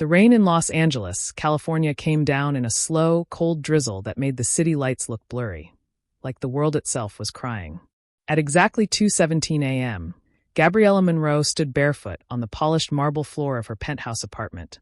The rain in Los Angeles, California came down in a slow, cold drizzle that made the city lights look blurry, like the world itself was crying. At exactly 2:17 a.m., Gabriella Monroe stood barefoot on the polished marble floor of her penthouse apartment,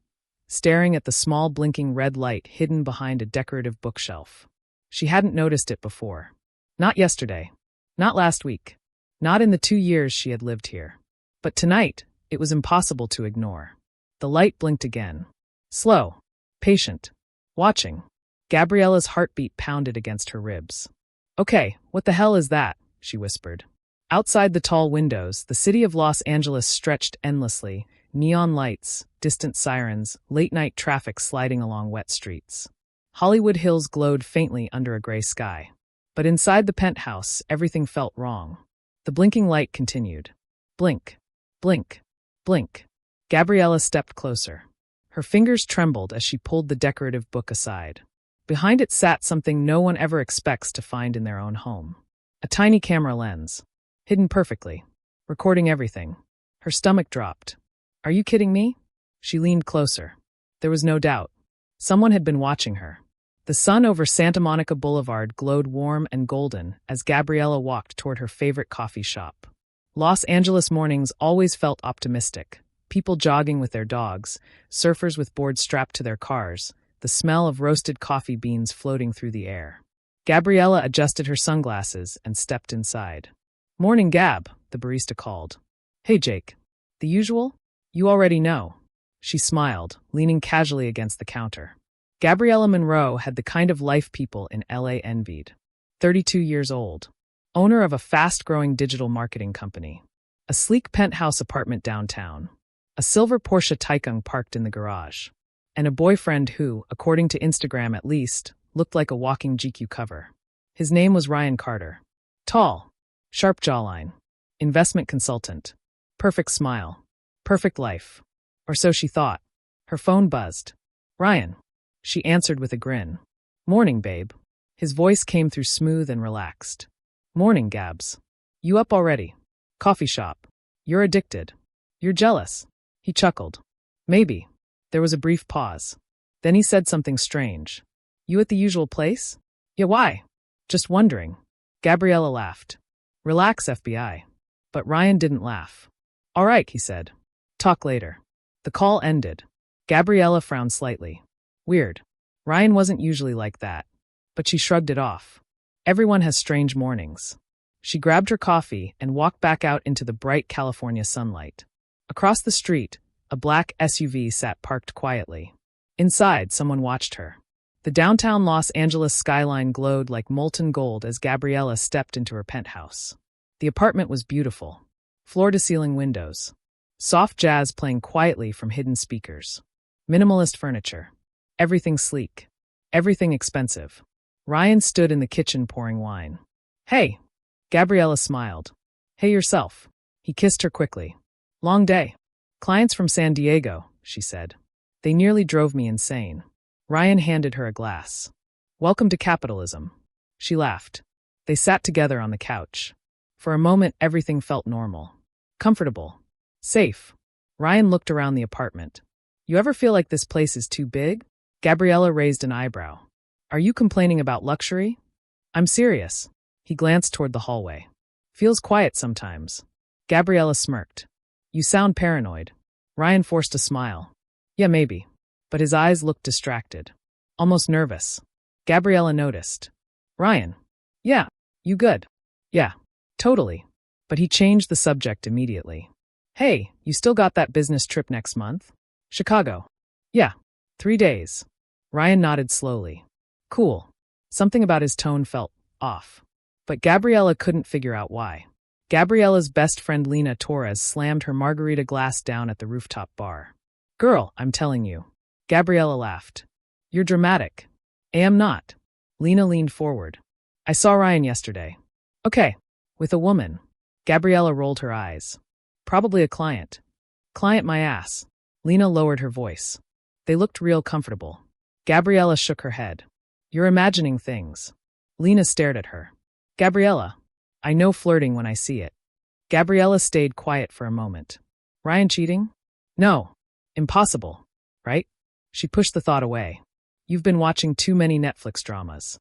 staring at the small blinking red light hidden behind a decorative bookshelf. She hadn't noticed it before. Not yesterday. Not last week. Not in the 2 years she had lived here. But tonight, it was impossible to ignore. The light blinked again. Slow. Patient. Watching. Gabriella's heartbeat pounded against her ribs. "Okay, what the hell is that?" she whispered. Outside the tall windows, the city of Los Angeles stretched endlessly, neon lights, distant sirens, late-night traffic sliding along wet streets. Hollywood Hills glowed faintly under a gray sky. But inside the penthouse, everything felt wrong. The blinking light continued. Blink. Blink. Blink. Gabriella stepped closer. Her fingers trembled as she pulled the decorative book aside. Behind it sat something no one ever expects to find in their own home. A tiny camera lens. Hidden perfectly. Recording everything. Her stomach dropped. "Are you kidding me?" She leaned closer. There was no doubt. Someone had been watching her. The sun over Santa Monica Boulevard glowed warm and golden as Gabriella walked toward her favorite coffee shop. Los Angeles mornings always felt optimistic. People jogging with their dogs, surfers with boards strapped to their cars, the smell of roasted coffee beans floating through the air. Gabriella adjusted her sunglasses and stepped inside. "Morning, Gab," the barista called. "Hey, Jake. The usual? You already know." She smiled, leaning casually against the counter. Gabriella Monroe had the kind of life people in LA envied. 32 years old. Owner of a fast-growing digital marketing company. A sleek penthouse apartment downtown. A silver Porsche Taycan parked in the garage. And a boyfriend who, according to Instagram at least, looked like a walking GQ cover. His name was Ryan Carter. Tall. Sharp jawline. Investment consultant. Perfect smile. Perfect life. Or so she thought. Her phone buzzed. "Ryan." She answered with a grin. "Morning, babe." His voice came through smooth and relaxed. "Morning, Gabs. You up already? Coffee shop. You're addicted. You're jealous." He chuckled. "Maybe." There was a brief pause. Then he said something strange. "You at the usual place?" "Yeah, why?" "Just wondering." Gabriella laughed. "Relax, FBI." But Ryan didn't laugh. "All right," he said. "Talk later." The call ended. Gabriella frowned slightly. Weird. Ryan wasn't usually like that. But she shrugged it off. Everyone has strange mornings. She grabbed her coffee and walked back out into the bright California sunlight. Across the street, a black SUV sat parked quietly. Inside, someone watched her. The downtown Los Angeles skyline glowed like molten gold as Gabriella stepped into her penthouse. The apartment was beautiful. Floor-to-ceiling windows. Soft jazz playing quietly from hidden speakers. Minimalist furniture. Everything sleek. Everything expensive. Ryan stood in the kitchen pouring wine. "Hey." Gabriella smiled. "Hey yourself." He kissed her quickly. "Long day." "Clients from San Diego," she said. "They nearly drove me insane." Ryan handed her a glass. "Welcome to capitalism." She laughed. They sat together on the couch. For a moment, everything felt normal. Comfortable. Safe. Ryan looked around the apartment. "You ever feel like this place is too big?" Gabriella raised an eyebrow. "Are you complaining about luxury?" "I'm serious." He glanced toward the hallway. "Feels quiet sometimes." Gabriella smirked. "You sound paranoid." Ryan forced a smile. "Yeah, maybe." But his eyes looked distracted. Almost nervous. Gabriella noticed. "Ryan." "Yeah. You good?" "Yeah. Totally." But he changed the subject immediately. "Hey, you still got that business trip next month?" "Chicago." "Yeah. 3 days." Ryan nodded slowly. "Cool." Something about his tone felt off. But Gabriella couldn't figure out why. Gabriella's best friend Lena Torres slammed her margarita glass down at the rooftop bar. "Girl, I'm telling you." Gabriella laughed. "You're dramatic." "I'm not." Lena leaned forward. "I saw Ryan yesterday." "Okay. With a woman." Gabriella rolled her eyes. "Probably a client." "Client my ass." Lena lowered her voice. They looked real comfortable. Gabriella shook her head. "You're imagining things." Lena stared at her. "Gabriella, I know flirting when I see it." Gabriella stayed quiet for a moment. "Ryan cheating?" "No. Impossible." right? She pushed the thought away. You've been watching too many Netflix dramas.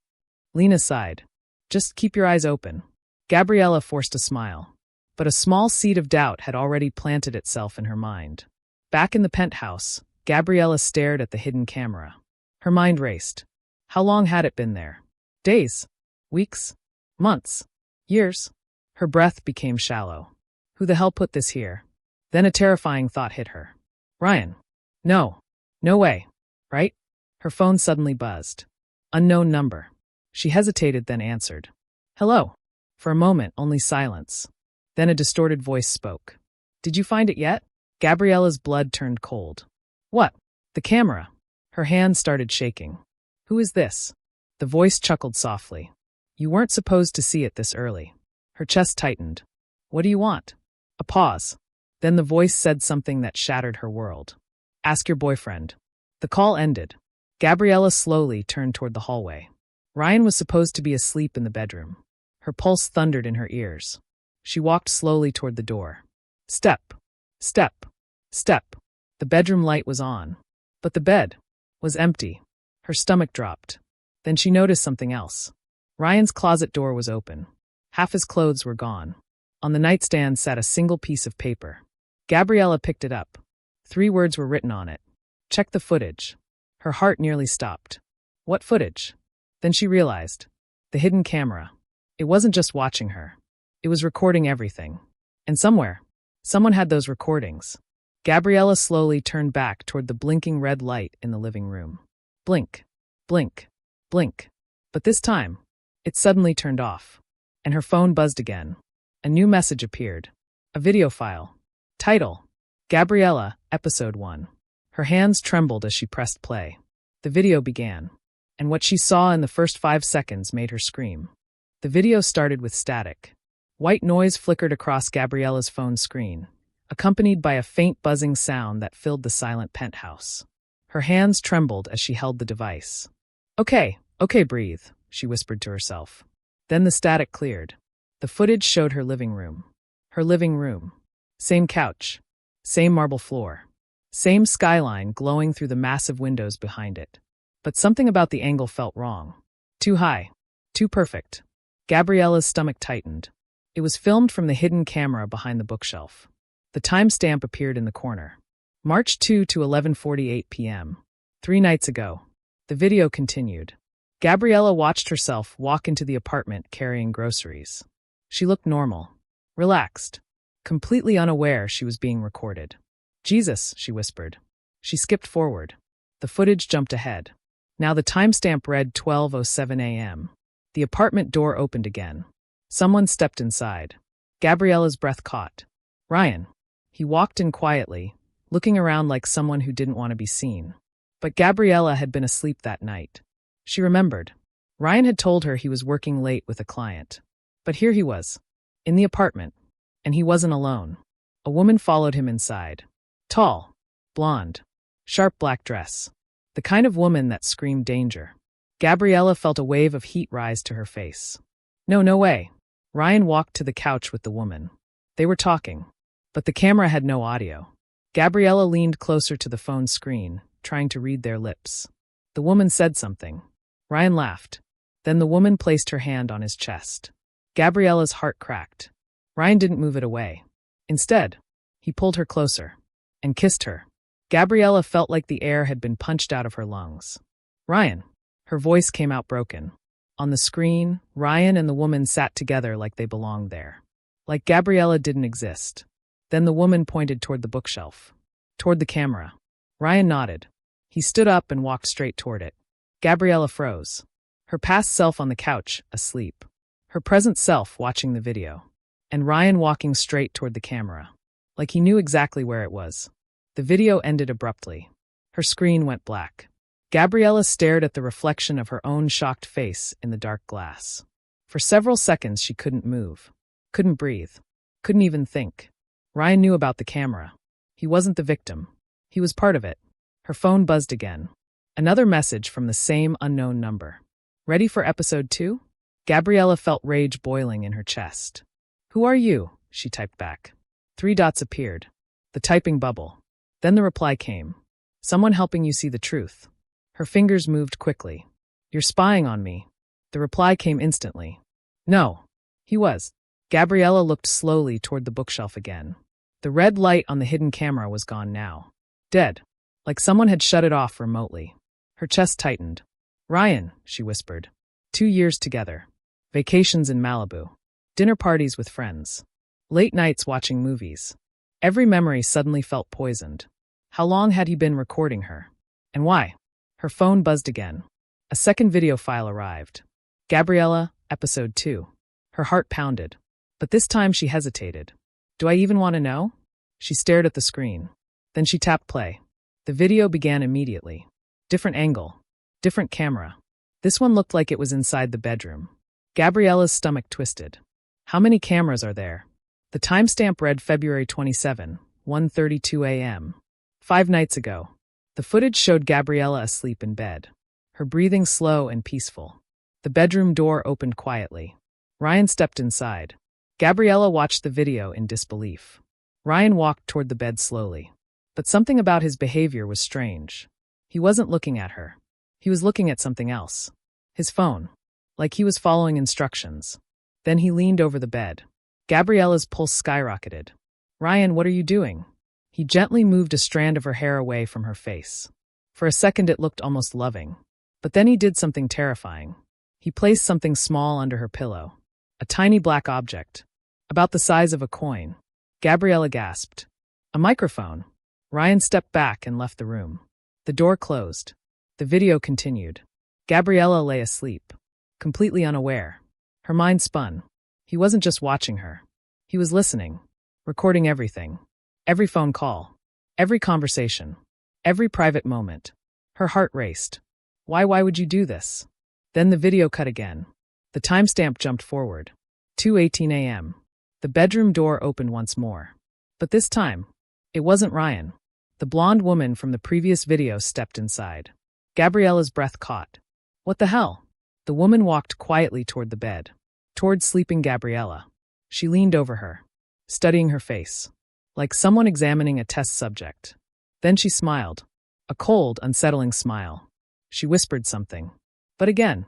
Lena sighed. Just keep your eyes open. Gabriella forced a smile. But a small seed of doubt had already planted itself in her mind. Back in the penthouse, Gabriella stared at the hidden camera. Her mind raced. How long had it been there? Days? Weeks? Months? Years? Her breath became shallow. Who the hell put this here? Then a terrifying thought hit her. Ryan. No. No way. Right? Her phone suddenly buzzed. Unknown number. She hesitated, then answered. Hello. For a moment, only silence. Then a distorted voice spoke. Did you find it yet? Gabriella's blood turned cold. What? The camera. Her hand started shaking. Who is this? The voice chuckled softly. You weren't supposed to see it this early. Her chest tightened. What do you want? A pause. Then the voice said something that shattered her world. Ask your boyfriend. The call ended. Gabriella slowly turned toward the hallway. Ryan was supposed to be asleep in the bedroom. Her pulse thundered in her ears. She walked slowly toward the door. Step. Step. Step. The bedroom light was on. But the bed was empty. Her stomach dropped. Then she noticed something else. Ryan's closet door was open. Half his clothes were gone. On the nightstand sat a single piece of paper. Gabriella picked it up. 3 words were written on it. Check the footage. Her heart nearly stopped. What footage? Then she realized. The hidden camera. It wasn't just watching her. It was recording everything. And somewhere, someone had those recordings. Gabriella slowly turned back toward the blinking red light in the living room. Blink. Blink. Blink. But this time, it suddenly turned off. And her phone buzzed again. A new message appeared. A video file. Title. Gabriella, Episode 1. Her hands trembled as she pressed play. The video began. And what she saw in the first 5 seconds made her scream. The video started with static. White noise flickered across Gabriella's phone screen, accompanied by a faint buzzing sound that filled the silent penthouse. Her hands trembled as she held the device. Okay, breathe, she whispered to herself. Then the static cleared. The footage showed her living room. Her living room. Same couch. Same marble floor. Same skyline glowing through the massive windows behind it. But something about the angle felt wrong. Too high. Too perfect. Gabriella's stomach tightened. It was filmed from the hidden camera behind the bookshelf. The timestamp appeared in the corner. March 2 to 11:48 p.m. 3 nights ago. The video continued. Gabriella watched herself walk into the apartment carrying groceries. She looked normal. Relaxed. Completely unaware she was being recorded. Jesus, she whispered. She skipped forward. The footage jumped ahead. Now the timestamp read 12:07 a.m. The apartment door opened again. Someone stepped inside. Gabriella's breath caught. Ryan. He walked in quietly, looking around like someone who didn't want to be seen. But Gabriella had been asleep that night. She remembered. Ryan had told her he was working late with a client. But here he was, in the apartment. And he wasn't alone. A woman followed him inside. Tall, blonde, sharp black dress. The kind of woman that screamed danger. Gabriella felt a wave of heat rise to her face. No way. Ryan walked to the couch with the woman. They were talking. But the camera had no audio. Gabriella leaned closer to the phone screen, trying to read their lips. The woman said something. Ryan laughed. Then the woman placed her hand on his chest. Gabriella's heart cracked. Ryan didn't move it away. Instead, he pulled her closer and kissed her. Gabriella felt like the air had been punched out of her lungs. Ryan. Her voice came out broken. On the screen, Ryan and the woman sat together like they belonged there. Like Gabriella didn't exist. Then the woman pointed toward the bookshelf. Toward the camera. Ryan nodded. He stood up and walked straight toward it. Gabriella froze. Her past self on the couch, asleep. Her present self watching the video. And Ryan walking straight toward the camera. Like he knew exactly where it was. The video ended abruptly. Her screen went black. Gabriella stared at the reflection of her own shocked face in the dark glass. For several seconds she couldn't move. Couldn't breathe. Couldn't even think. Ryan knew about the camera. He wasn't the victim. He was part of it. Her phone buzzed again. Another message from the same unknown number. Ready for episode 2? Gabriella felt rage boiling in her chest. Who are you? She typed back. 3 dots appeared. The typing bubble. Then the reply came. Someone helping you see the truth. Her fingers moved quickly. You're spying on me. The reply came instantly. No. He was. Gabriella looked slowly toward the bookshelf again. The red light on the hidden camera was gone now. Dead. Like someone had shut it off remotely. Her chest tightened. Ryan, she whispered. 2 years together. Vacations in Malibu. Dinner parties with friends. Late nights watching movies. Every memory suddenly felt poisoned. How long had he been recording her? And why? Her phone buzzed again. A second video file arrived. Gabriella, episode 2. Her heart pounded. But this time she hesitated. Do I even want to know? She stared at the screen. Then she tapped play. The video began immediately. Different angle. Different camera. This one looked like it was inside the bedroom. Gabriella's stomach twisted. How many cameras are there? The timestamp read February 27, 1:32 a.m. 5 nights ago. The footage showed Gabriella asleep in bed. Her breathing slow and peaceful. The bedroom door opened quietly. Ryan stepped inside. Gabriella watched the video in disbelief. Ryan walked toward the bed slowly. But something about his behavior was strange. He wasn't looking at her. He was looking at something else. His phone. Like he was following instructions. Then he leaned over the bed. Gabriella's pulse skyrocketed. Ryan, what are you doing? He gently moved a strand of her hair away from her face. For a second it looked almost loving. But then he did something terrifying. He placed something small under her pillow. A tiny black object. About the size of a coin. Gabriella gasped. A microphone. Ryan stepped back and left the room. The door closed. The video continued. Gabriella lay asleep. Completely unaware. Her mind spun. He wasn't just watching her. He was listening. Recording everything. Every phone call. Every conversation. Every private moment. Her heart raced. Why would you do this? Then the video cut again. The timestamp jumped forward. 2:18 a.m. The bedroom door opened once more. But this time, it wasn't Ryan. The blonde woman from the previous video stepped inside. Gabriella's breath caught. What the hell? The woman walked quietly toward the bed. Toward sleeping Gabriella. She leaned over her, studying her face. Like someone examining a test subject. Then she smiled. A cold, unsettling smile. She whispered something. But again,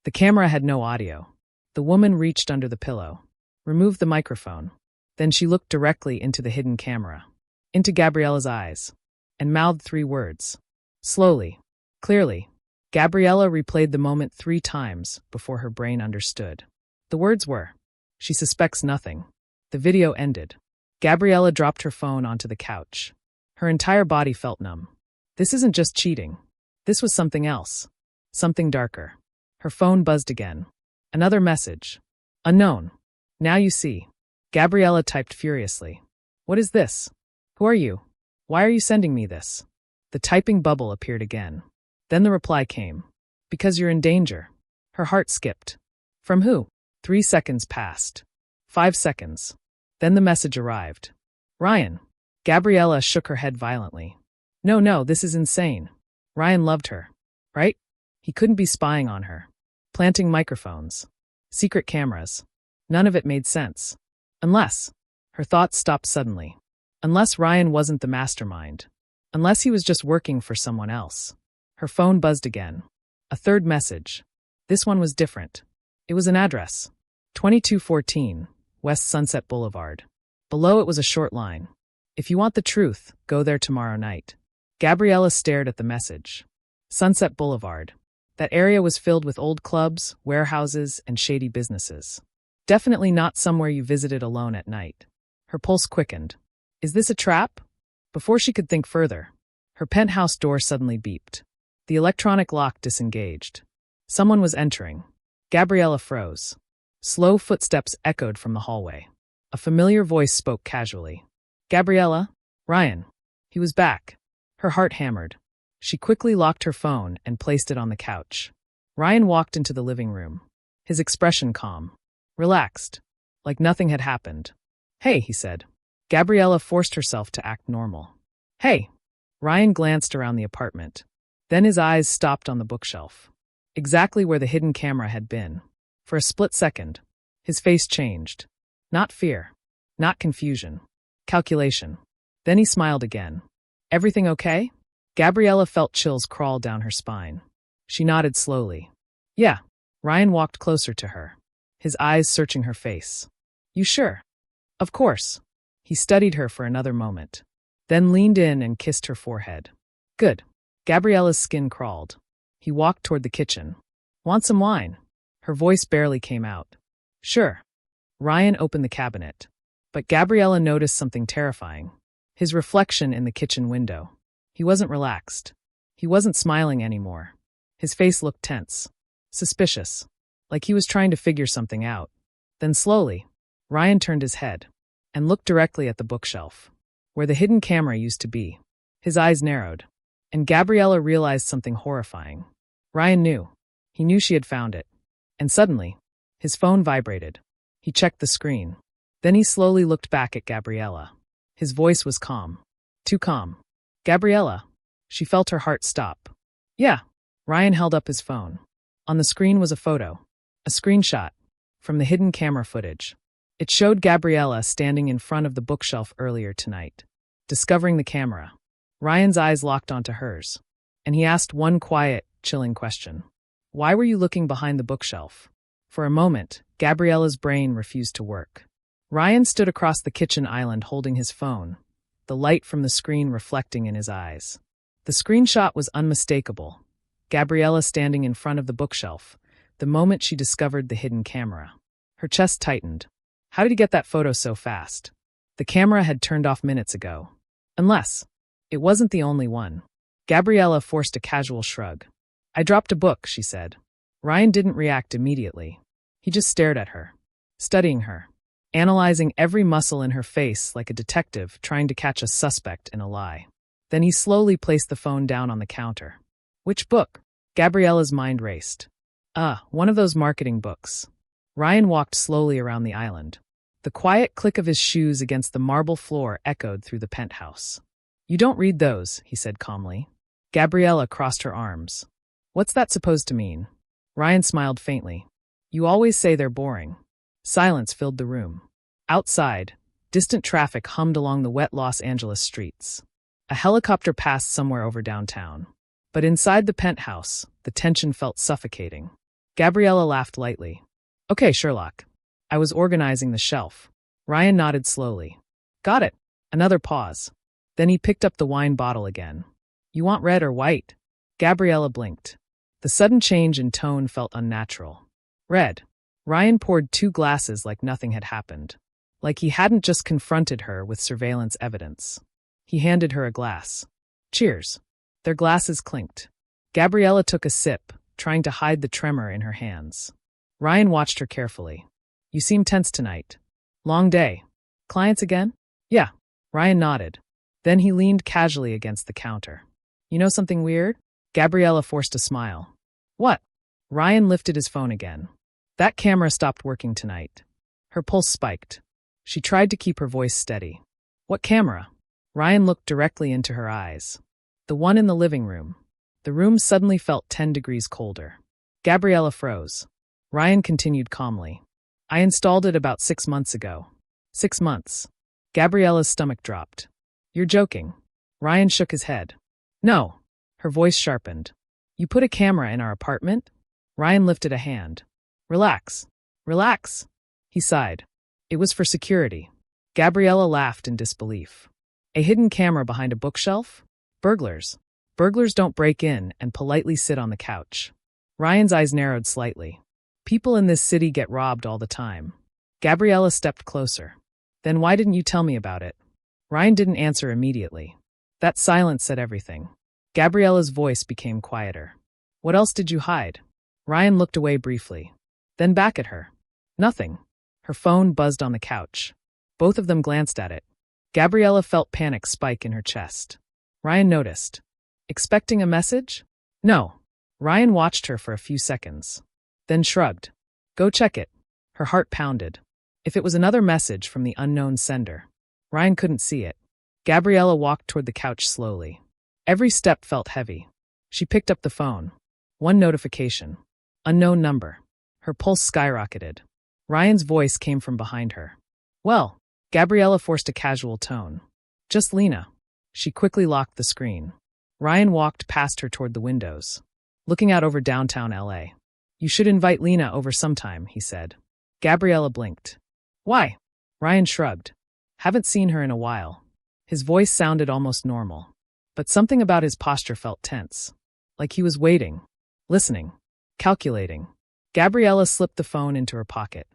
the camera had no audio. The woman reached under the pillow. Removed the microphone. Then she looked directly into the hidden camera. Into Gabriella's eyes. And mouthed 3 words. Slowly. Clearly. Gabriella replayed the moment 3 times before her brain understood. The words were, she suspects nothing. The video ended. Gabriella dropped her phone onto the couch. Her entire body felt numb. This isn't just cheating. This was something else. Something darker. Her phone buzzed again. Another message. Unknown. Now you see. Gabriella typed furiously. What is this? Who are you? Why are you sending me this? The typing bubble appeared again. Then the reply came. Because you're in danger. Her heart skipped. From who? 3 seconds passed. 5 seconds. Then the message arrived. Ryan. Gabriella shook her head violently. No, this is insane. Ryan loved her. Right? He couldn't be spying on her. Planting microphones. Secret cameras. None of it made sense. Unless. Her thoughts stopped suddenly. Unless Ryan wasn't the mastermind. Unless he was just working for someone else. Her phone buzzed again. A third message. This one was different. It was an address. 2214, West Sunset Boulevard. Below it was a short line. If you want the truth, go there tomorrow night. Gabriella stared at the message. Sunset Boulevard. That area was filled with old clubs, warehouses, and shady businesses. Definitely not somewhere you visited alone at night. Her pulse quickened. Is this a trap? Before she could think further, her penthouse door suddenly beeped. The electronic lock disengaged. Someone was entering. Gabriella froze. Slow footsteps echoed from the hallway. A familiar voice spoke casually. Gabriella? Ryan. He was back. Her heart hammered. She quickly locked her phone and placed it on the couch. Ryan walked into the living room. His expression calm. Relaxed. Like nothing had happened. Hey, he said. Gabriella forced herself to act normal. Hey. Ryan glanced around the apartment. Then his eyes stopped on the bookshelf. Exactly where the hidden camera had been. For a split second, his face changed. Not fear. Not confusion. Calculation. Then he smiled again. Everything okay? Gabriella felt chills crawl down her spine. She nodded slowly. Yeah. Ryan walked closer to her, his eyes searching her face. You sure? Of course. He studied her for another moment, then leaned in and kissed her forehead. Good. Gabriella's skin crawled. He walked toward the kitchen. Want some wine? Her voice barely came out. Sure. Ryan opened the cabinet. But Gabriella noticed something terrifying. His reflection in the kitchen window. He wasn't relaxed. He wasn't smiling anymore. His face looked tense. Suspicious. Like he was trying to figure something out. Then slowly, Ryan turned his head and looked directly at the bookshelf, where the hidden camera used to be. His eyes narrowed, and Gabriella realized something horrifying. Ryan knew. He knew she had found it. And suddenly, his phone vibrated. He checked the screen. Then he slowly looked back at Gabriella. His voice was calm. Too calm. Gabriella. She felt her heart stop. Yeah. Ryan held up his phone. On the screen was a photo. A screenshot. From the hidden camera footage. It showed Gabriella standing in front of the bookshelf earlier tonight. Discovering the camera. Ryan's eyes locked onto hers. And he asked one quiet, chilling question. Why were you looking behind the bookshelf? For a moment, Gabriella's brain refused to work. Ryan stood across the kitchen island holding his phone, the light from the screen reflecting in his eyes. The screenshot was unmistakable. Gabriella standing in front of the bookshelf, the moment she discovered the hidden camera. Her chest tightened. How did he get that photo so fast? The camera had turned off minutes ago. Unless, it wasn't the only one. Gabriella forced a casual shrug. I dropped a book, she said. Ryan didn't react immediately. He just stared at her, studying her, analyzing every muscle in her face like a detective trying to catch a suspect in a lie. Then he slowly placed the phone down on the counter. Which book? Gabriella's mind raced. One of those marketing books. Ryan walked slowly around the island. The quiet click of his shoes against the marble floor echoed through the penthouse. You don't read those, he said calmly. Gabriella crossed her arms. What's that supposed to mean? Ryan smiled faintly. You always say they're boring. Silence filled the room. Outside, distant traffic hummed along the wet Los Angeles streets. A helicopter passed somewhere over downtown. But inside the penthouse, the tension felt suffocating. Gabriella laughed lightly. Okay, Sherlock. I was organizing the shelf. Ryan nodded slowly. Got it. Another pause. Then he picked up the wine bottle again. You want red or white? Gabriella blinked. The sudden change in tone felt unnatural. Red. Ryan poured 2 glasses like nothing had happened. Like he hadn't just confronted her with surveillance evidence. He handed her a glass. Cheers. Their glasses clinked. Gabriella took a sip, trying to hide the tremor in her hands. Ryan watched her carefully. You seem tense tonight. Long day. Clients again? Yeah. Ryan nodded. Then he leaned casually against the counter. You know something weird? Gabriella forced a smile. What? Ryan lifted his phone again. That camera stopped working tonight. Her pulse spiked. She tried to keep her voice steady. What camera? Ryan looked directly into her eyes. The one in the living room. The room suddenly felt 10 degrees colder. Gabriella froze. Ryan continued calmly. I installed it about 6 months ago. 6 months. Gabriella's stomach dropped. You're joking. Ryan shook his head. No. Her voice sharpened. You put a camera in our apartment? Ryan lifted a hand. Relax. Relax. He sighed. It was for security. Gabriella laughed in disbelief. A hidden camera behind a bookshelf? Burglars. Burglars don't break in and politely sit on the couch. Ryan's eyes narrowed slightly. People in this city get robbed all the time. Gabriella stepped closer. Then why didn't you tell me about it? Ryan didn't answer immediately. That silence said everything. Gabriella's voice became quieter. What else did you hide? Ryan looked away briefly. Then back at her. Nothing. Her phone buzzed on the couch. Both of them glanced at it. Gabriella felt panic spike in her chest. Ryan noticed. Expecting a message? No. Ryan watched her for a few seconds. Then shrugged. Go check it. Her heart pounded. If it was another message from the unknown sender. Ryan couldn't see it. Gabriella walked toward the couch slowly. Every step felt heavy. She picked up the phone. One notification. Unknown number. Her pulse skyrocketed. Ryan's voice came from behind her. Well, Gabriella forced a casual tone. Just Lena. She quickly locked the screen. Ryan walked past her toward the windows, looking out over downtown LA. You should invite Lena over sometime, he said. Gabriella blinked. Why? Ryan shrugged. Haven't seen her in a while. His voice sounded almost normal, but something about his posture felt tense, like he was waiting, listening, calculating. Gabriella slipped the phone into her pocket.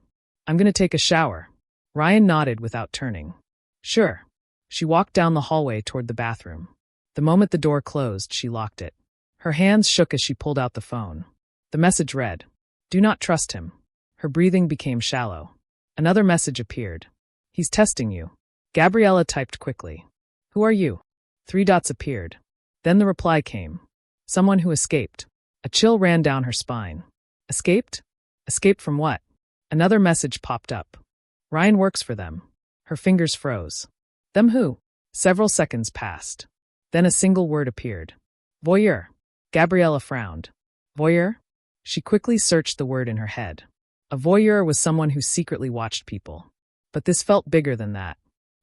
I'm going to take a shower. Ryan nodded without turning. Sure. She walked down the hallway toward the bathroom. The moment the door closed, she locked it. Her hands shook as she pulled out the phone. The message read, Do not trust him. Her breathing became shallow. Another message appeared. He's testing you. Gabriella typed quickly. Who are you? 3 dots appeared. Then the reply came. Someone who escaped. A chill ran down her spine. Escaped? Escaped from what? Another message popped up. Ryan works for them. Her fingers froze. Them who? Several seconds passed. Then a single word appeared. Voyeur. Gabriella frowned. Voyeur? She quickly searched the word in her head. A voyeur was someone who secretly watched people. But this felt bigger than that.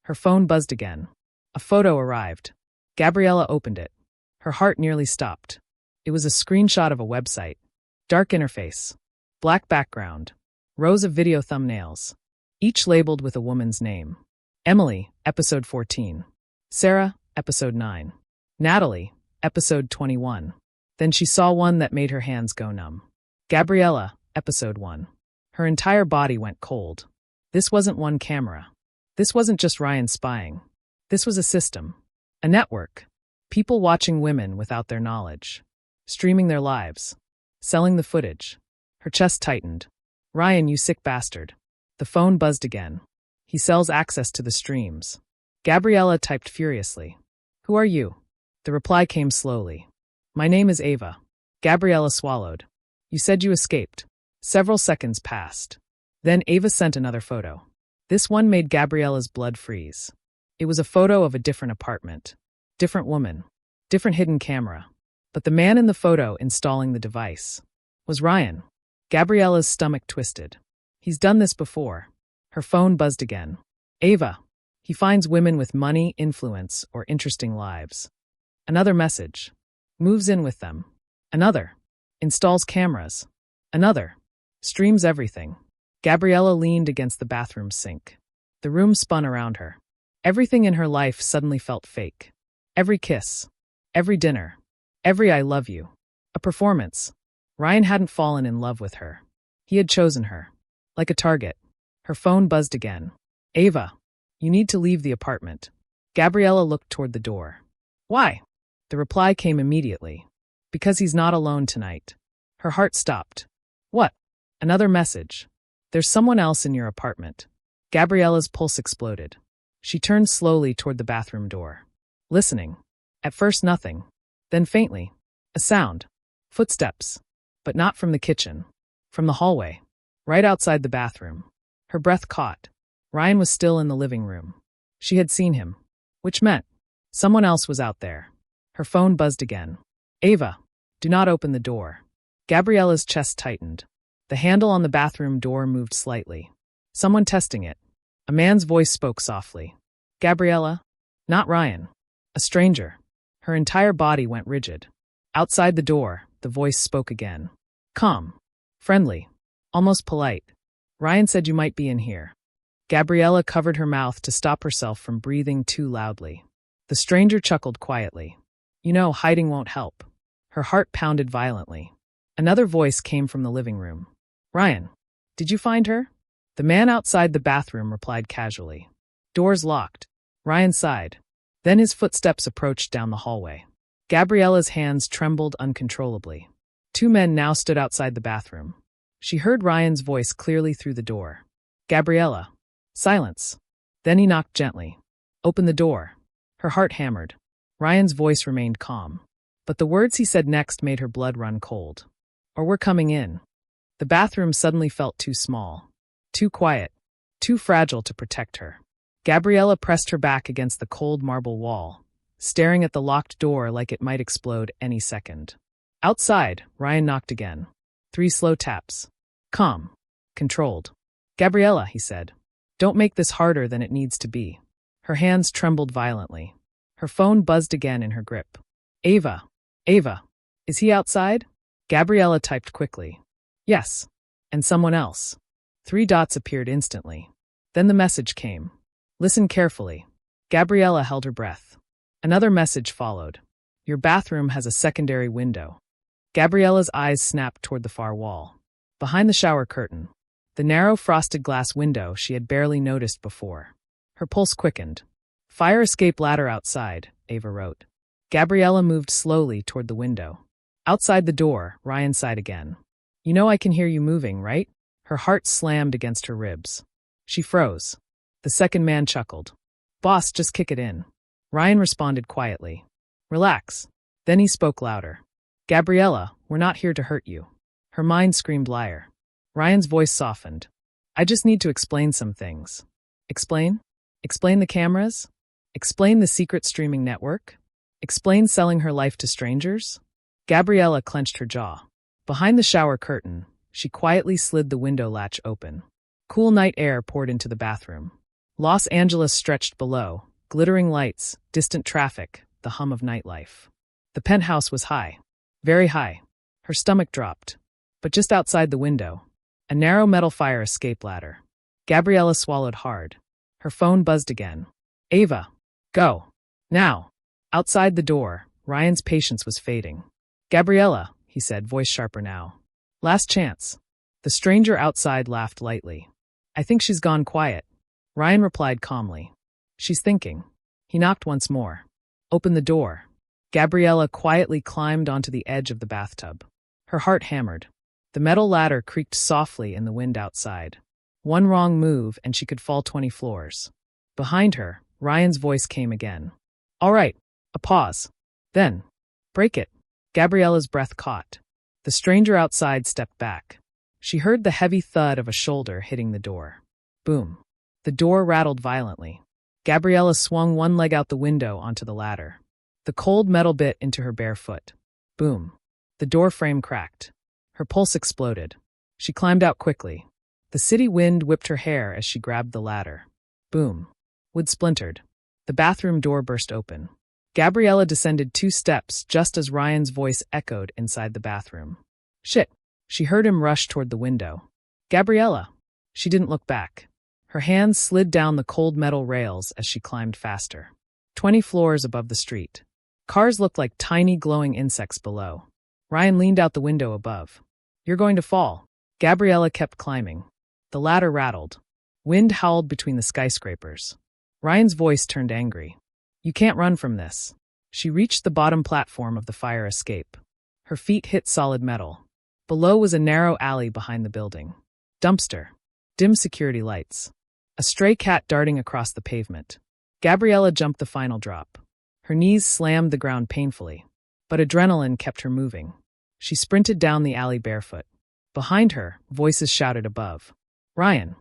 Her phone buzzed again. A photo arrived. Gabriella opened it. Her heart nearly stopped. It was a screenshot of a website. Dark interface. Black background. Rows of video thumbnails. Each labeled with a woman's name. Emily, episode 14. Sarah, episode 9. Natalie, episode 21. Then she saw one that made her hands go numb. Gabriella, episode 1. Her entire body went cold. This wasn't one camera. This wasn't just Ryan spying. This was a system. A network. People watching women without their knowledge. Streaming their lives. Selling the footage. Her chest tightened. Ryan, you sick bastard. The phone buzzed again. He sells access to the streams. Gabriella typed furiously. Who are you? The reply came slowly. My name is Ava. Gabriella swallowed. You said you escaped. Several seconds passed. Then Ava sent another photo. This one made Gabriella's blood freeze. It was a photo of a different apartment. Different woman. Different hidden camera. But the man in the photo installing the device was Ryan. Gabriella's stomach twisted. He's done this before. Her phone buzzed again. Ava. He finds women with money, influence, or interesting lives. Another message. Moves in with them. Another. Installs cameras. Another. Streams everything. Gabriella leaned against the bathroom sink. The room spun around her. Everything in her life suddenly felt fake. Every kiss. Every dinner. Every I love you. A performance. Ryan hadn't fallen in love with her. He had chosen her. Like a target. Her phone buzzed again. Ava. You need to leave the apartment. Gabriella looked toward the door. Why? The reply came immediately. Because he's not alone tonight. Her heart stopped. What? Another message. There's someone else in your apartment. Gabriella's pulse exploded. She turned slowly toward the bathroom door. Listening. At first nothing. Then faintly. A sound. Footsteps. But not from the kitchen. From the hallway. Right outside the bathroom. Her breath caught. Ryan was still in the living room. She had seen him. Which meant someone else was out there. Her phone buzzed again. Ava. Do not open the door. Gabriella's chest tightened. The handle on the bathroom door moved slightly. Someone testing it. A man's voice spoke softly. Gabriella? Not Ryan. A stranger. Her entire body went rigid. Outside the door, the voice spoke again. Calm. Friendly. Almost polite. Ryan said you might be in here. Gabriella covered her mouth to stop herself from breathing too loudly. The stranger chuckled quietly. You know, hiding won't help. Her heart pounded violently. Another voice came from the living room. Ryan, did you find her? The man outside the bathroom replied casually. Doors locked. Ryan sighed. Then his footsteps approached down the hallway. Gabriella's hands trembled uncontrollably. 2 men now stood outside the bathroom. She heard Ryan's voice clearly through the door. Gabriella. Silence. Then he knocked gently. Open the door. Her heart hammered. Ryan's voice remained calm. But the words he said next made her blood run cold. Or we're coming in. The bathroom suddenly felt too small. Too quiet. Too fragile to protect her. Gabriella pressed her back against the cold marble wall, staring at the locked door like it might explode any second. Outside, Ryan knocked again. 3 slow taps. Calm. Controlled. Gabriella, he said. Don't make this harder than it needs to be. Her hands trembled violently. Her phone buzzed again in her grip. Ava. Ava. Is he outside? Gabriella typed quickly. Yes. And someone else. 3 dots appeared instantly. Then the message came. Listen carefully. Gabriella held her breath. Another message followed. Your bathroom has a secondary window. Gabriella's eyes snapped toward the far wall. Behind the shower curtain, the narrow frosted glass window she had barely noticed before. Her pulse quickened. Fire escape ladder outside, Ava wrote. Gabriella moved slowly toward the window. Outside the door, Ryan sighed again. You know I can hear you moving, right? Her heart slammed against her ribs. She froze. The second man chuckled. Boss, just kick it in. Ryan responded quietly. Relax. Then he spoke louder. Gabriella, we're not here to hurt you. Her mind screamed liar. Ryan's voice softened. I just need to explain some things. Explain? Explain the cameras? Explain the secret streaming network? Explain selling her life to strangers? Gabriella clenched her jaw. Behind the shower curtain, she quietly slid the window latch open. Cool night air poured into the bathroom. Los Angeles stretched below, glittering lights, distant traffic, the hum of nightlife. The penthouse was high. Very high. Her stomach dropped. But just outside the window, a narrow metal fire escape ladder. Gabriella swallowed hard. Her phone buzzed again. Ava. Go. Now. Outside the door, Ryan's patience was fading. Gabriella, he said, voice sharper now. Last chance. The stranger outside laughed lightly. I think she's gone quiet. Ryan replied calmly. She's thinking. He knocked once more. Open the door. Gabriella quietly climbed onto the edge of the bathtub. Her heart hammered. The metal ladder creaked softly in the wind outside. One wrong move and she could fall 20 floors. Behind her, Ryan's voice came again. All right. A pause. Then. Break it. Gabriella's breath caught. The stranger outside stepped back. She heard the heavy thud of a shoulder hitting the door. Boom. The door rattled violently. Gabriella swung one leg out the window onto the ladder. The cold metal bit into her bare foot. Boom. The door frame cracked. Her pulse exploded. She climbed out quickly. The city wind whipped her hair as she grabbed the ladder. Boom. Wood splintered. The bathroom door burst open. Gabriella descended 2 steps just as Ryan's voice echoed inside the bathroom. Shit. She heard him rush toward the window. Gabriella. She didn't look back. Her hands slid down the cold metal rails as she climbed faster. 20 floors above the street. Cars looked like tiny glowing insects below. Ryan leaned out the window above. You're going to fall. Gabriella kept climbing. The ladder rattled. Wind howled between the skyscrapers. Ryan's voice turned angry. You can't run from this. She reached the bottom platform of the fire escape. Her feet hit solid metal. Below was a narrow alley behind the building. Dumpster. Dim security lights. A stray cat darting across the pavement. Gabriella jumped the final drop. Her knees slammed the ground painfully, but adrenaline kept her moving. She sprinted down the alley barefoot. Behind her, voices shouted above. Ryan.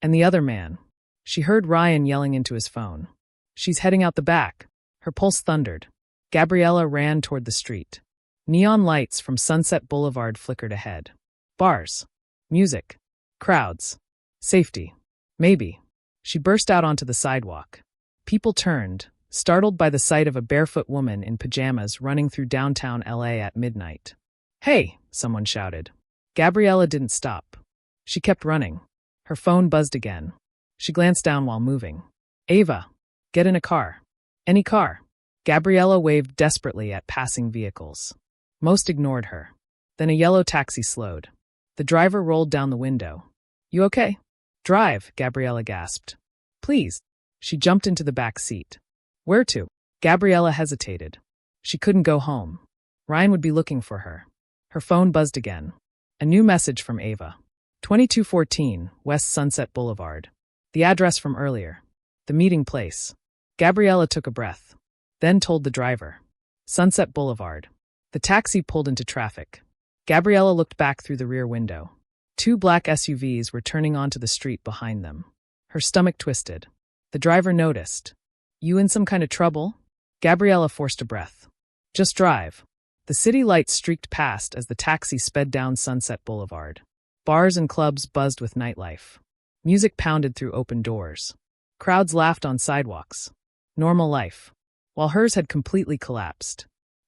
And the other man. She heard Ryan yelling into his phone. She's heading out the back. Her pulse thundered. Gabriella ran toward the street. Neon lights from Sunset Boulevard flickered ahead. Bars. Music. Crowds. Safety. Maybe. She burst out onto the sidewalk. People turned, startled by the sight of a barefoot woman in pajamas running through downtown LA at midnight. Hey, someone shouted. Gabriella didn't stop. She kept running. Her phone buzzed again. She glanced down while moving. Ava, get in a car. Any car. Gabriella waved desperately at passing vehicles. Most ignored her. Then a yellow taxi slowed. The driver rolled down the window. You okay? Drive, Gabriella gasped. Please. She jumped into the back seat. Where to? Gabriella hesitated. She couldn't go home. Ryan would be looking for her. Her phone buzzed again. A new message from Ava. 2214, West Sunset Boulevard. The address from earlier. The meeting place. Gabriella took a breath. Then told the driver. Sunset Boulevard. The taxi pulled into traffic. Gabriella looked back through the rear window. 2 black SUVs were turning onto the street behind them. Her stomach twisted. The driver noticed. You in some kind of trouble? Gabriella forced a breath. Just drive. The city lights streaked past as the taxi sped down Sunset Boulevard. Bars and clubs buzzed with nightlife. Music pounded through open doors. Crowds laughed on sidewalks. Normal life. While hers had completely collapsed.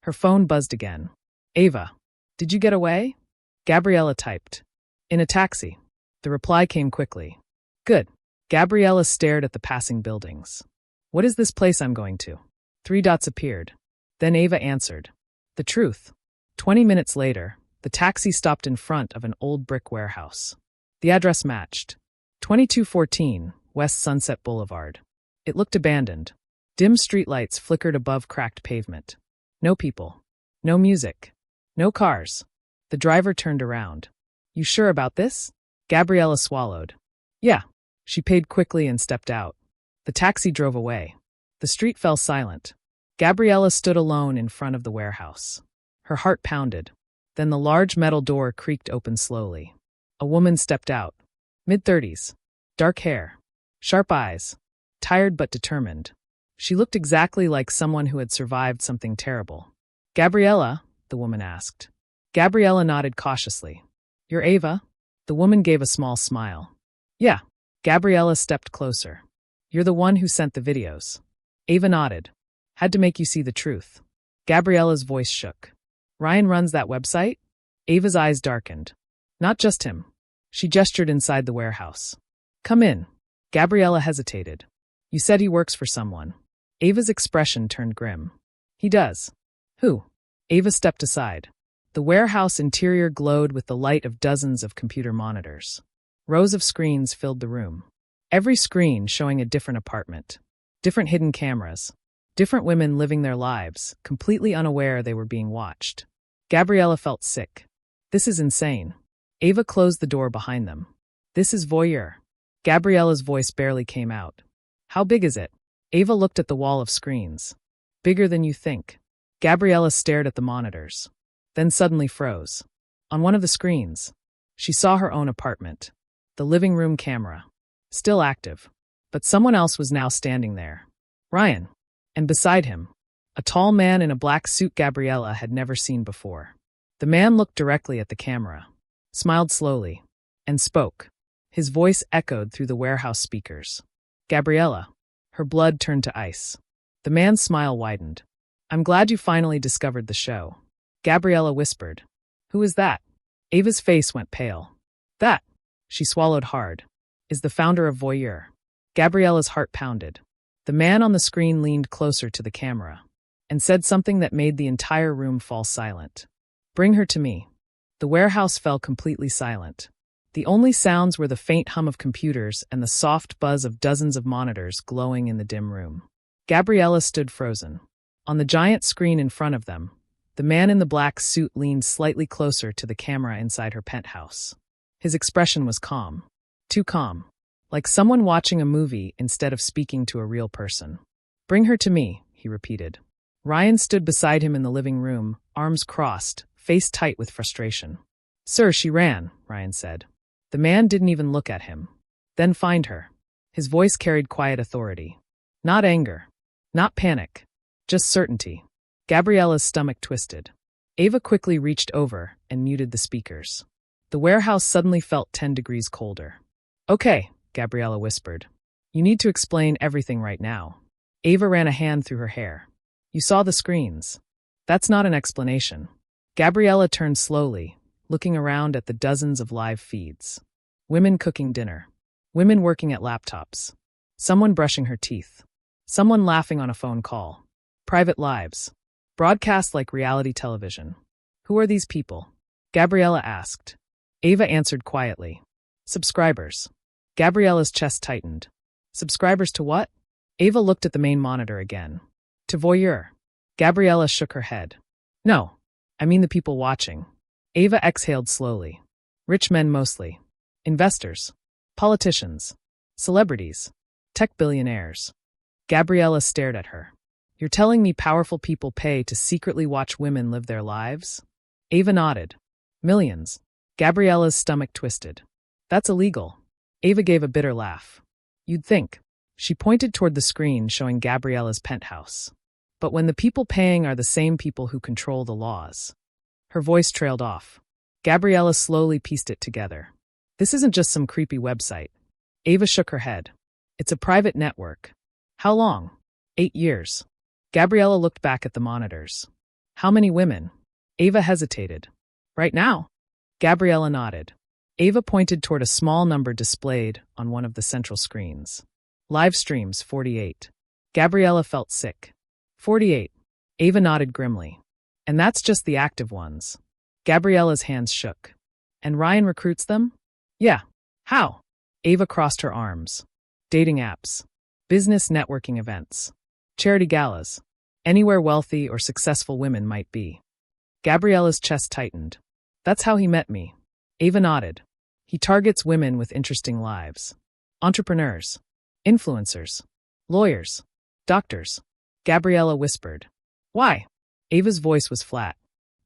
Her phone buzzed again. Ava, did you get away? Gabriella typed. In a taxi. The reply came quickly. Good. Gabriella stared at the passing buildings. What is this place I'm going to? 3 dots appeared. Then Ava answered. The truth. 20 minutes later, the taxi stopped in front of an old brick warehouse. The address matched. 2214 West Sunset Boulevard. It looked abandoned. Dim streetlights flickered above cracked pavement. No people. No music. No cars. The driver turned around. You sure about this? Gabriella swallowed. Yeah. She paid quickly and stepped out. The taxi drove away. The street fell silent. Gabriella stood alone in front of the warehouse. Her heart pounded. Then the large metal door creaked open slowly. A woman stepped out. Mid-30s. Dark hair. Sharp eyes. Tired but determined. She looked exactly like someone who had survived something terrible. Gabriella? The woman asked. Gabriella nodded cautiously. You're Ava? The woman gave a small smile. Yeah. Gabriella stepped closer. You're the one who sent the videos. Ava nodded. Had to make you see the truth. Gabriella's voice shook. Ryan runs that website? Ava's eyes darkened. Not just him. She gestured inside the warehouse. Come in. Gabriella hesitated. You said he works for someone. Ava's expression turned grim. He does. Who? Ava stepped aside. The warehouse interior glowed with the light of dozens of computer monitors. Rows of screens filled the room. Every screen showing a different apartment. Different hidden cameras. Different women living their lives, completely unaware they were being watched. Gabriella felt sick. This is insane. Ava closed the door behind them. This is Voyeur. Gabriella's voice barely came out. How big is it? Ava looked at the wall of screens. Bigger than you think. Gabriella stared at the monitors. Then suddenly froze. On one of the screens, she saw her own apartment. The living room camera. Still active. But someone else was now standing there. Ryan. And beside him, a tall man in a black suit Gabriella had never seen before. The man looked directly at the camera, smiled slowly, and spoke. His voice echoed through the warehouse speakers. Gabriella. Her blood turned to ice. The man's smile widened. I'm glad you finally discovered the show. Gabriella whispered. Who is that? Ava's face went pale. That, she swallowed hard, is the founder of Voyeur. Gabriella's heart pounded. The man on the screen leaned closer to the camera and said something that made the entire room fall silent. Bring her to me. The warehouse fell completely silent. The only sounds were the faint hum of computers and the soft buzz of dozens of monitors glowing in the dim room. Gabriella stood frozen. On the giant screen in front of them, the man in the black suit leaned slightly closer to the camera inside her penthouse. His expression was calm. Too calm. Like someone watching a movie instead of speaking to a real person. Bring her to me, he repeated. Ryan stood beside him in the living room, arms crossed, face tight with frustration. Sir, she ran, Ryan said. The man didn't even look at him. Then find her. His voice carried quiet authority. Not anger. Not panic. Just certainty. Gabriella's stomach twisted. Ava quickly reached over and muted the speakers. The warehouse suddenly felt 10 degrees colder. Okay, Gabriella whispered. You need to explain everything right now. Ava ran a hand through her hair. You saw the screens. That's not an explanation. Gabriella turned slowly, looking around at the dozens of live feeds. Women cooking dinner. Women working at laptops. Someone brushing her teeth. Someone laughing on a phone call. Private lives. Broadcast like reality television. Who are these people? Gabriella asked. Ava answered quietly. Subscribers. Gabriella's chest tightened. Subscribers to what? Ava looked at the main monitor again. To Voyeur. Gabriella shook her head. No, I mean the people watching. Ava exhaled slowly. Rich men mostly. Investors. Politicians. Celebrities. Tech billionaires. Gabriella stared at her. You're telling me powerful people pay to secretly watch women live their lives? Ava nodded. Millions. Gabriella's stomach twisted. That's illegal. Ava gave a bitter laugh. You'd think. She pointed toward the screen showing Gabriella's penthouse. But when the people paying are the same people who control the laws. Her voice trailed off. Gabriella slowly pieced it together. This isn't just some creepy website. Ava shook her head. It's a private network. How long? 8 years. Gabriella looked back at the monitors. How many women? Ava hesitated. Right now? Gabriella nodded. Ava pointed toward a small number displayed on one of the central screens. Live streams, 48. Gabriella felt sick. 48. Ava nodded grimly. And that's just the active ones. Gabriella's hands shook. And Ryan recruits them? Yeah. How? Ava crossed her arms. Dating apps. Business networking events. Charity galas. Anywhere wealthy or successful women might be. Gabriella's chest tightened. That's how he met me. Ava nodded. He targets women with interesting lives. Entrepreneurs. Influencers. Lawyers. Doctors. Gabriella whispered. Why? Ava's voice was flat.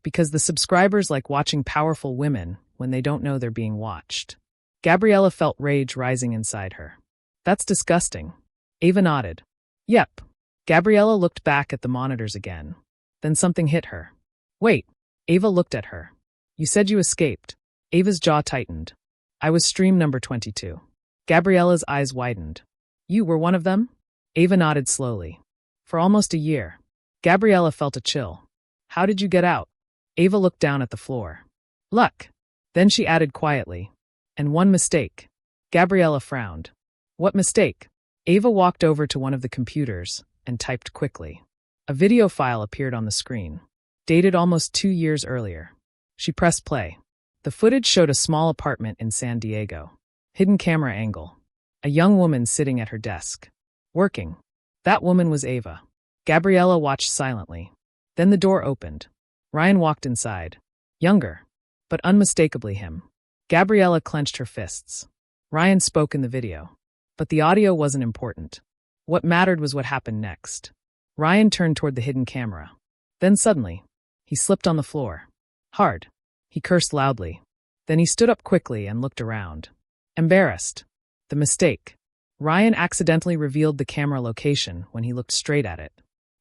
Because the subscribers like watching powerful women when they don't know they're being watched. Gabriella felt rage rising inside her. That's disgusting. Ava nodded. Yep. Gabriella looked back at the monitors again. Then something hit her. Wait. Ava looked at her. You said you escaped. Ava's jaw tightened. I was stream number 22. Gabriella's eyes widened. You were one of them? Ava nodded slowly. For almost a year. Gabriella felt a chill. How did you get out? Ava looked down at the floor. Luck. Then she added quietly. And one mistake. Gabriella frowned. What mistake? Ava walked over to one of the computers and typed quickly. A video file appeared on the screen. Dated almost 2 years earlier. She pressed play. The footage showed a small apartment in San Diego. Hidden camera angle. A young woman sitting at her desk. Working. That woman was Ava. Gabriella watched silently. Then the door opened. Ryan walked inside. Younger. But unmistakably him. Gabriella clenched her fists. Ryan spoke in the video. But the audio wasn't important. What mattered was what happened next. Ryan turned toward the hidden camera. Then suddenly, he slipped on the floor. Hard. He cursed loudly. Then he stood up quickly and looked around. Embarrassed. The mistake. Ryan accidentally revealed the camera location when he looked straight at it.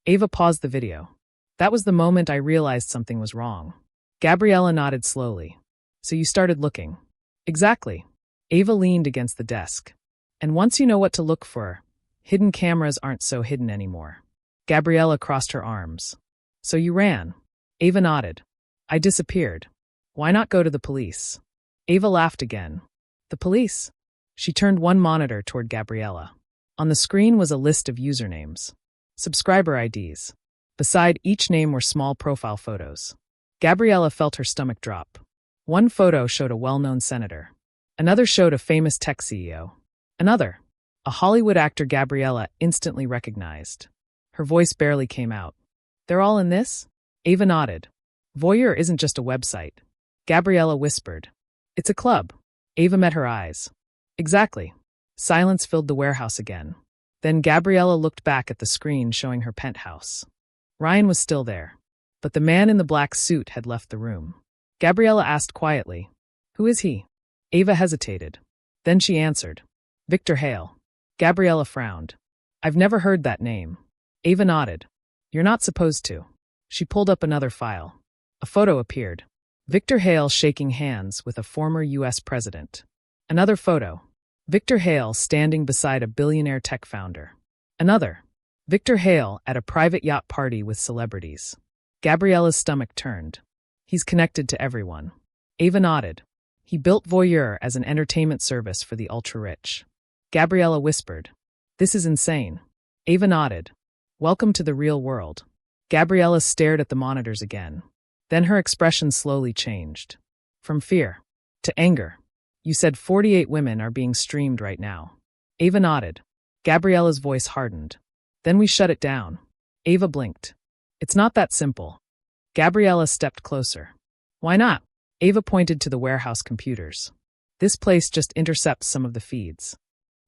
Ava paused the video. That was the moment I realized something was wrong. Gabriella nodded slowly. So you started looking. Exactly. Ava leaned against the desk. And once you know what to look for, hidden cameras aren't so hidden anymore. Gabriella crossed her arms. So you ran. Ava nodded. I disappeared. Why not go to the police? Ava laughed again. The police? She turned one monitor toward Gabriella. On the screen was a list of usernames. Subscriber IDs. Beside each name were small profile photos. Gabriella felt her stomach drop. One photo showed a well-known senator. Another showed a famous tech CEO. Another, a Hollywood actor Gabriella instantly recognized. Her voice barely came out. They're all in this? Ava nodded. Voyeur isn't just a website. Gabriella whispered. It's a club. Ava met her eyes. Exactly. Silence filled the warehouse again. Then Gabriella looked back at the screen showing her penthouse. Ryan was still there. But the man in the black suit had left the room. Gabriella asked quietly, Who is he? Ava hesitated. Then she answered, Victor Hale. Gabriella frowned. I've never heard that name. Ava nodded. You're not supposed to. She pulled up another file. A photo appeared. Victor Hale shaking hands with a former U.S. president. Another photo. Victor Hale standing beside a billionaire tech founder. Another. Victor Hale at a private yacht party with celebrities. Gabriella's stomach turned. He's connected to everyone. Ava nodded. He built Voyeur as an entertainment service for the ultra-rich. Gabriella whispered. This is insane. Ava nodded. Welcome to the real world. Gabriella stared at the monitors again. Then her expression slowly changed. From fear to anger. You said 48 women are being streamed right now. Ava nodded. Gabriella's voice hardened. Then we shut it down. Ava blinked. It's not that simple. Gabriella stepped closer. Why not? Ava pointed to the warehouse computers. This place just intercepts some of the feeds.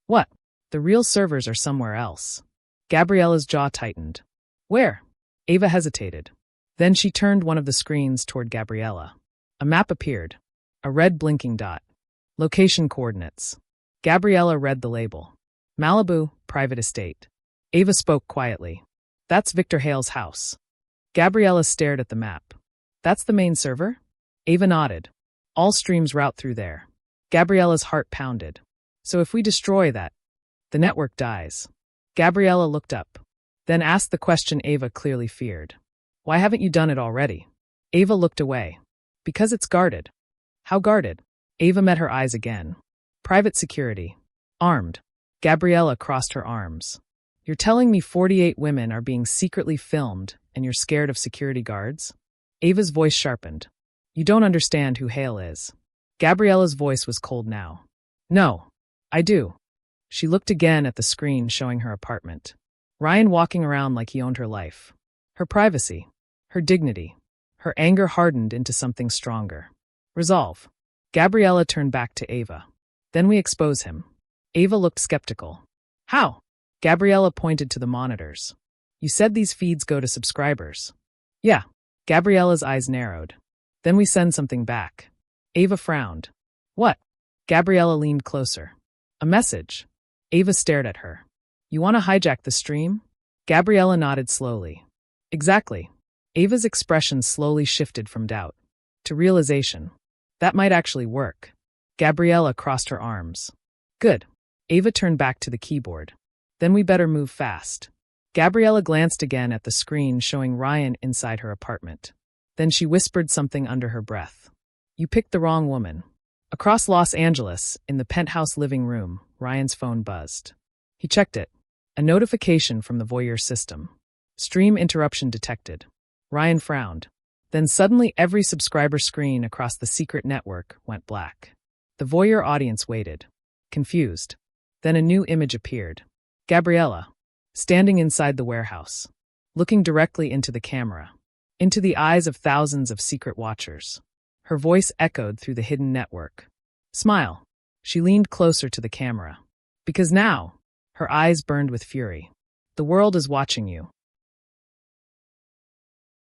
What? The real servers are somewhere else. Gabriella's jaw tightened. Where? Ava hesitated. Then she turned one of the screens toward Gabriella. A map appeared. A red blinking dot. Location coordinates. Gabriella read the label. Malibu, private estate. Ava spoke quietly. That's Victor Hale's house. Gabriella stared at the map. That's the main server? Ava nodded. All streams route through there. Gabriella's heart pounded. So if we destroy that, the network dies. Gabriella looked up. Then asked the question Ava clearly feared. Why haven't you done it already? Ava looked away. Because it's guarded. How guarded? Ava met her eyes again. Private security. Armed. Gabriella crossed her arms. You're telling me 48 women are being secretly filmed and you're scared of security guards? Ava's voice sharpened. You don't understand who Hale is. Gabriella's voice was cold now. No, I do. She looked again at the screen showing her apartment. Ryan walking around like he owned her life. Her privacy. Her dignity. Her anger hardened into something stronger. Resolve. Gabriella turned back to Ava. Then we expose him. Ava looked skeptical. How? Gabriella pointed to the monitors. You said these feeds go to subscribers. Yeah. Gabriella's eyes narrowed. Then we send something back. Ava frowned. What? Gabriella leaned closer. A message. Ava stared at her. You want to hijack the stream? Gabriella nodded slowly. Exactly. Ava's expression slowly shifted from doubt to realization. That might actually work. Gabriella crossed her arms. Good. Ava turned back to the keyboard. Then we better move fast. Gabriella glanced again at the screen showing Ryan inside her apartment. Then she whispered something under her breath. You picked the wrong woman. Across Los Angeles, in the penthouse living room, Ryan's phone buzzed. He checked it. A notification from the Voyeur system. Stream interruption detected. Ryan frowned. Then suddenly every subscriber screen across the secret network went black. The Voyeur audience waited, confused. Then a new image appeared. Gabriella, standing inside the warehouse, looking directly into the camera, into the eyes of thousands of secret watchers. Her voice echoed through the hidden network. Smile. She leaned closer to the camera. Because now, her eyes burned with fury. The world is watching you.